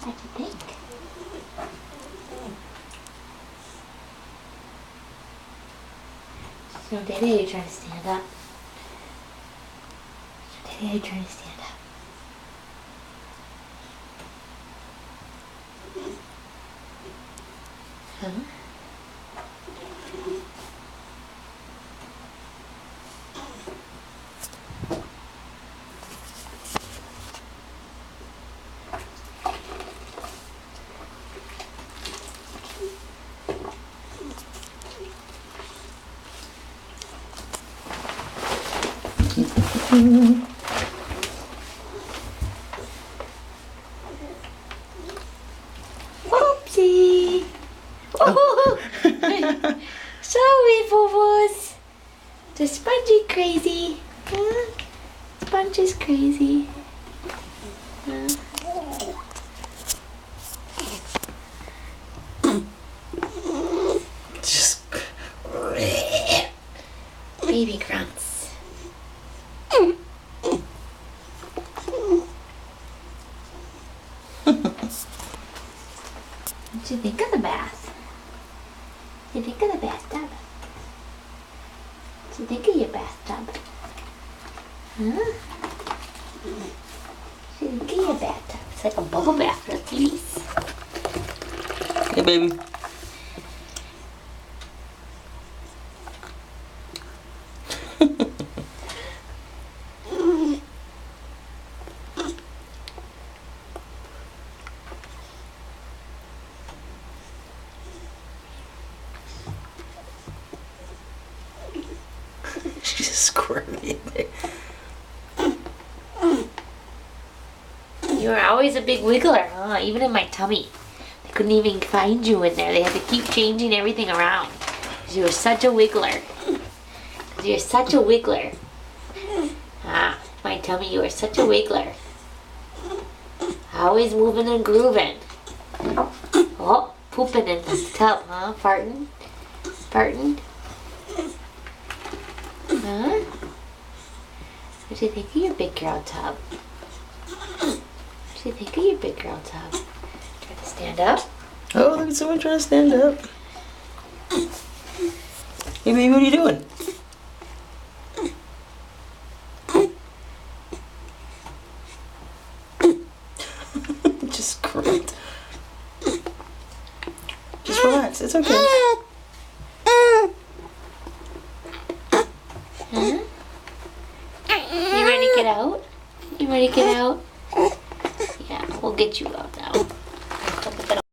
What do you think? So, Daddy, are you trying to stand up? Daddy, are you trying to stand up? Huh? Whoopsie! Oh. Sorry, boo-boos. The sponge is crazy. Huh? Sponge is crazy. Huh? Just Baby grunts. What do you think of the bath? What do you think of the bathtub? What do you think of your bathtub? Huh? What do you think of your bathtub? It's like a bubble bath for the babies. hey, baby. She's squirming there. You were always a big wiggler, huh? Even in my tummy. They couldn't even find you in there. They had to keep changing everything around. 'Cause you were such a wiggler. 'Cause you're such a wiggler. Ah, my tummy, you were such a wiggler. Always moving and grooving. Oh, pooping in the tub, huh? Farting? Farting? Huh? What do you think of your big girl tub? What do you think of your big girl tub? Try to stand up? Oh, look at someone trying to stand up. Hey, baby, what are you doing? Just grunt. Just relax. It's okay. Huh? You ready to get out? You ready to get out? Yeah, we'll get you out.